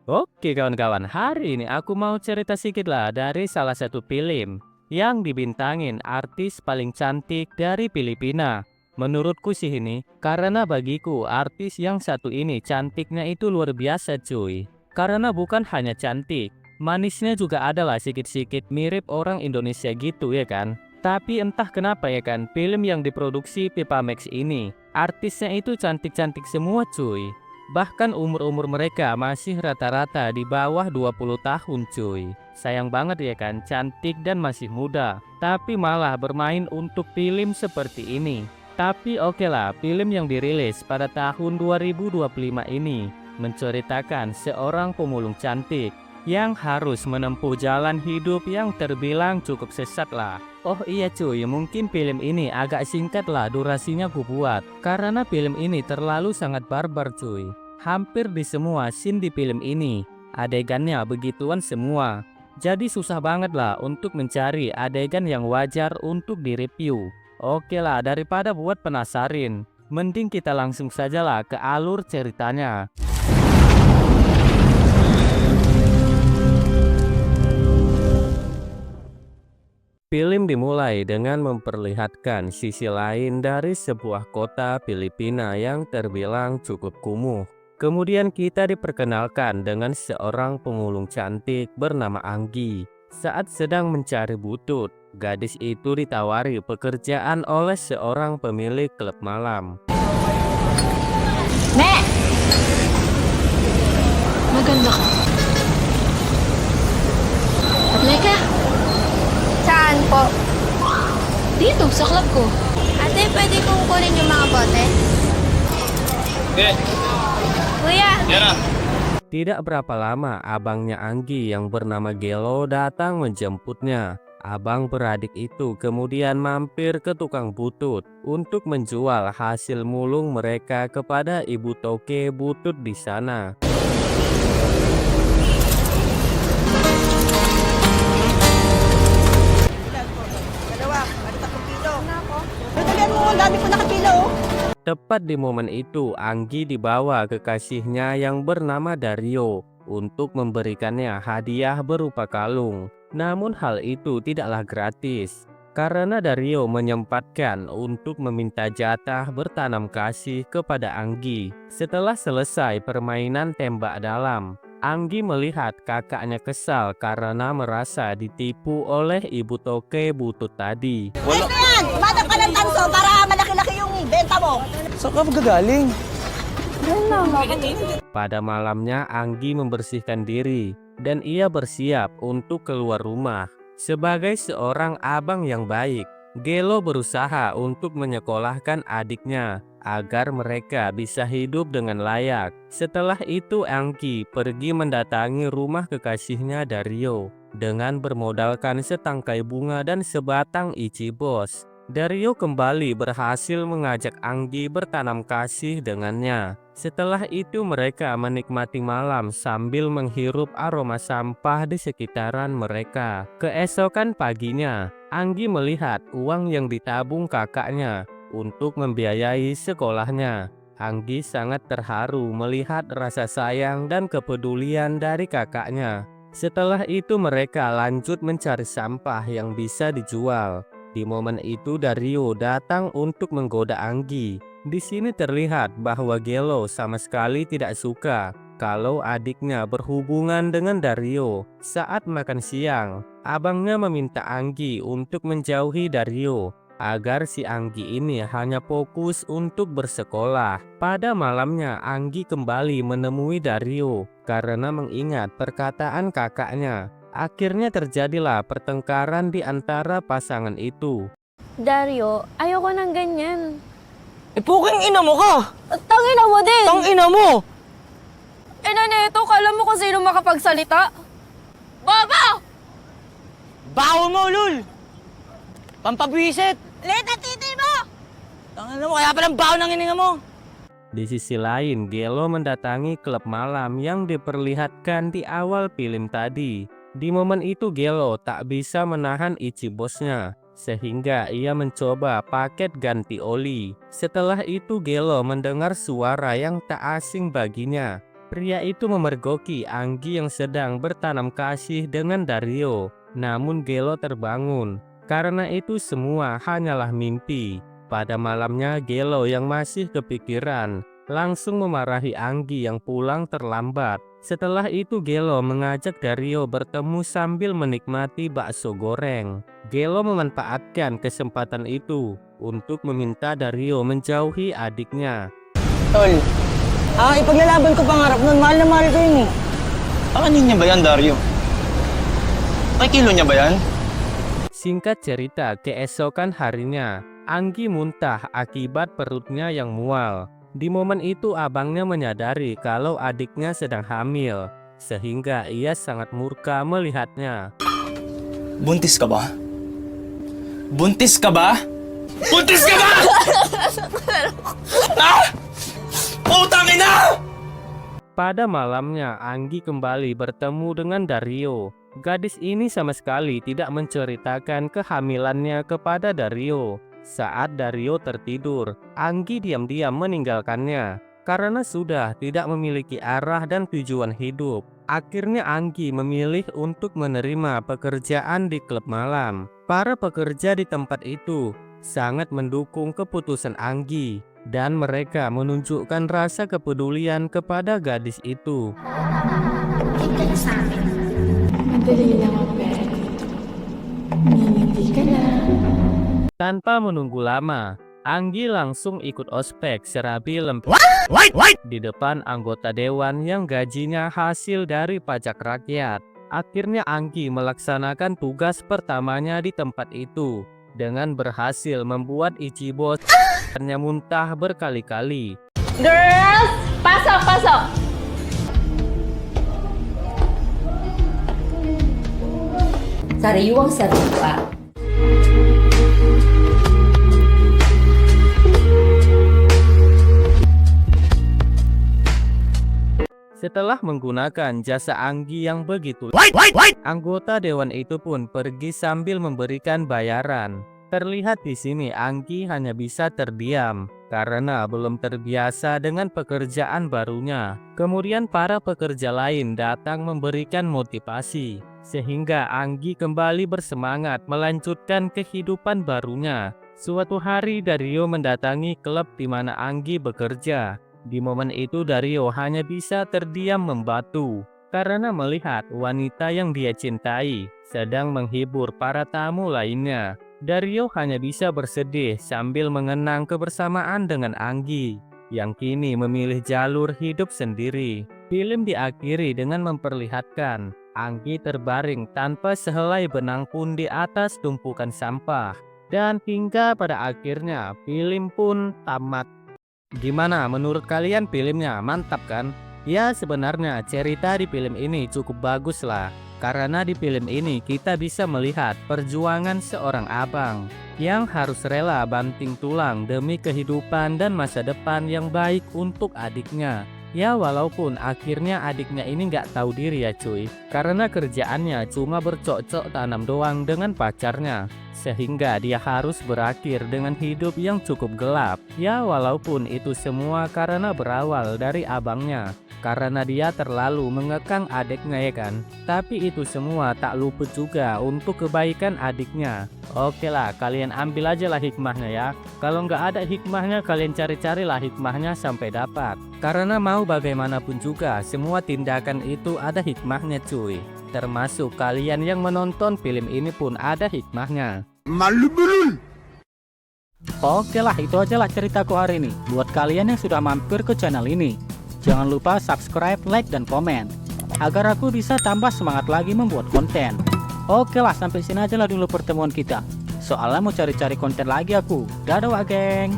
Oke kawan-kawan, hari ini aku mau cerita sedikit lah dari salah satu film yang dibintangin artis paling cantik dari Filipina. Menurutku sih ini, karena bagiku artis yang satu ini cantiknya itu luar biasa cuy. Karena bukan hanya cantik, manisnya juga adalah sedikit-sedikit mirip orang Indonesia gitu ya kan. Tapi entah kenapa ya kan, film yang diproduksi Pipa Max ini, artisnya itu cantik-cantik semua cuy. Bahkan umur-umur mereka masih rata-rata di bawah 20 tahun cuy. Sayang banget ya kan, cantik dan masih muda. Tapi malah bermain untuk film seperti ini. Tapi oke lah, film yang dirilis pada tahun 2025 ini menceritakan seorang pemulung cantik yang harus menempuh jalan hidup yang terbilang cukup sesat lah. Oh iya cuy, mungkin film ini agak singkat lah durasinya ku buat. Karena film ini terlalu sangat barbar cuy. Hampir di semua scene di film ini, adegannya begituan semua. Jadi susah banget lah untuk mencari adegan yang wajar untuk direview. Oke lah, daripada buat penasarin, mending kita langsung saja lah ke alur ceritanya. Film dimulai dengan memperlihatkan sisi lain dari sebuah kota Filipina yang terbilang cukup kumuh. Kemudian kita diperkenalkan dengan seorang pemulung cantik bernama Anggi. Saat sedang mencari butut, gadis itu ditawari pekerjaan oleh seorang pemilik klub malam. Me, maganda ka. Apply ka. Saan po? Dito, sa club ko. Ate, pwede kong kunin yung mga bote? Kuya, Tidak berapa lama, abangnya Anggi yang bernama Gelo datang menjemputnya. Abang beradik itu kemudian mampir ke tukang butut untuk menjual hasil mulung mereka kepada ibu toke butut di sana. Dalawa, ano 3 kilo. Dagdagan mo, ang dami ko nakapilo. Tepat di momen itu, Anggi dibawa kekasihnya yang bernama Dario untuk memberikannya hadiah berupa kalung. Namun hal itu tidaklah gratis, karena Dario menyempatkan untuk meminta jatah bertanam kasih kepada Anggi. Setelah selesai permainan tembak dalam, Anggi melihat kakaknya kesal karena merasa ditipu oleh ibu toke butut tadi. Wala. Ito yan, manap ka ng tanso para malaki-laki yung benta mo. Saan ka magagaling? Pada malamnya Anggi membersihkan diri dan ia bersiap untuk keluar rumah. Sebagai seorang abang yang baik, Gelo berusaha untuk menyekolahkan adiknya agar mereka bisa hidup dengan layak. Setelah itu Anggi pergi mendatangi rumah kekasihnya Dario dengan bermodalkan setangkai bunga dan sebatang ichibos. Dario kembali berhasil mengajak Anggi bertanam kasih dengannya. Setelah itu mereka menikmati malam sambil menghirup aroma sampah di sekitaran mereka. Keesokan paginya, Anggi melihat uang yang ditabung kakaknya untuk membiayai sekolahnya. Anggi sangat terharu melihat rasa sayang dan kepedulian dari kakaknya. Setelah itu mereka lanjut mencari sampah yang bisa dijual. Di momen itu Dario datang untuk menggoda Anggi. Di sini terlihat bahwa Gelo sama sekali tidak suka kalau adiknya berhubungan dengan Dario. Saat makan siang, abangnya meminta Anggi untuk menjauhi Dario agar si Anggi ini hanya fokus untuk bersekolah. Pada malamnya Anggi kembali menemui Dario karena mengingat perkataan kakaknya. Akhirnya terjadilah pertengkaran di antara pasangan itu. Dario, ayoko ng ganyan. Puking ina mo ka! Tangina mo din! Ina mo! Ina nito, kala mo kung sino makapagsalita? Baba! Baho mo, Lul! Pampabwisit! Liit ang titi mo! Tangina mo, kaya palang baho ng hininga mo! Di sisi lain, Gelo mendatangi klub malam yang diperlihatkan di awal film tadi. Di momen itu Gelo tak bisa menahan ichibosnya, sehingga ia mencoba paket ganti oli. Setelah itu Gelo mendengar suara yang tak asing baginya. Pria itu memergoki Anggi yang sedang bertanam kasih dengan Dario. Namun Gelo terbangun. Karena itu semua hanyalah mimpi. Pada malamnya Gelo yang masih kepikiran langsung memarahi Anggi yang pulang terlambat. Setelah itu Gelo mengajak Dario bertemu sambil menikmati bakso goreng. Gelo memanfaatkan kesempatan itu untuk meminta Dario menjauhi adiknya. Tol, ipaglalaban ko pangarap nun. Mahal na mahal ko yun eh. Kanin niya ba yan, Dario? Ay, kilo niya ba yan? Singkat cerita, keesokan harinya Anggi muntah akibat perutnya yang mual. Di momen itu abangnya menyadari kalau adiknya sedang hamil, sehingga ia sangat murka melihatnya. Buntis ka ba? Buntis ka ba? Buntis ka ba? Ah! Putang ina! Pada malamnya Anggi kembali bertemu dengan Dario. Gadis ini sama sekali tidak menceritakan kehamilannya kepada Dario. Saat Dario tertidur, Anggi diam-diam meninggalkannya karena sudah tidak memiliki arah dan tujuan hidup. Akhirnya Anggi memilih untuk menerima pekerjaan di klub malam. Para pekerja di tempat itu sangat mendukung keputusan Anggi dan mereka menunjukkan rasa kepedulian kepada gadis itu. Madali lang ang pera dito. Ngingiti ka na. Tanpa menunggu lama, Anggi langsung ikut ospek serabi lempar di depan anggota dewan yang gajinya hasil dari pajak rakyat. Akhirnya Anggi melaksanakan tugas pertamanya di tempat itu dengan berhasil membuat Ichibo hanya muntah berkali-kali. Girls, pasok, pasok! Sariwang sariwa. Setelah menggunakan jasa Anggi yang begitu, anggota dewan itu pun pergi sambil memberikan bayaran. Terlihat di sini Anggi hanya bisa terdiam karena belum terbiasa dengan pekerjaan barunya. Kemudian para pekerja lain datang memberikan motivasi, sehingga Anggi kembali bersemangat melanjutkan kehidupan barunya. Suatu hari Dario mendatangi klub di mana Anggi bekerja. Di momen itu Dario hanya bisa terdiam membatu karena melihat wanita yang dia cintai sedang menghibur para tamu lainnya. Dario hanya bisa bersedih sambil mengenang kebersamaan dengan Anggi yang kini memilih jalur hidup sendiri. Film diakhiri dengan memperlihatkan Anggi terbaring tanpa sehelai benang pun di atas tumpukan sampah. Dan hingga pada akhirnya film pun tamat. Gimana menurut kalian filmnya? Mantap kan? Ya sebenarnya cerita di film ini cukup bagus lah. Karena di film ini kita bisa melihat perjuangan seorang abang yang harus rela banting tulang demi kehidupan dan masa depan yang baik untuk adiknya. Ya walaupun akhirnya adiknya ini nggak tahu diri ya cuy. Karena kerjaannya cuma bercocok tanam doang dengan pacarnya. Sehingga dia harus berakhir dengan hidup yang cukup gelap. Ya walaupun itu semua karena berawal dari abangnya. Karena dia terlalu mengekang adiknya ya kan. Tapi itu semua tak luput juga untuk kebaikan adiknya. Oke lah, kalian ambil aja lah hikmahnya ya. Kalau nggak ada hikmahnya, kalian cari-carilah hikmahnya sampai dapat. Karena mau bagaimanapun juga, semua tindakan itu ada hikmahnya cuy. Termasuk kalian yang menonton film ini pun ada hikmahnya. Oke lah, itu aja lah ceritaku hari ini. Buat kalian yang sudah mampir ke channel ini, jangan lupa subscribe, like, dan komen agar aku bisa tambah semangat lagi membuat konten. Oke lah, sampai sini aja lah dulu pertemuan kita. Soalnya mau cari-cari konten lagi aku. Dadah wak geng.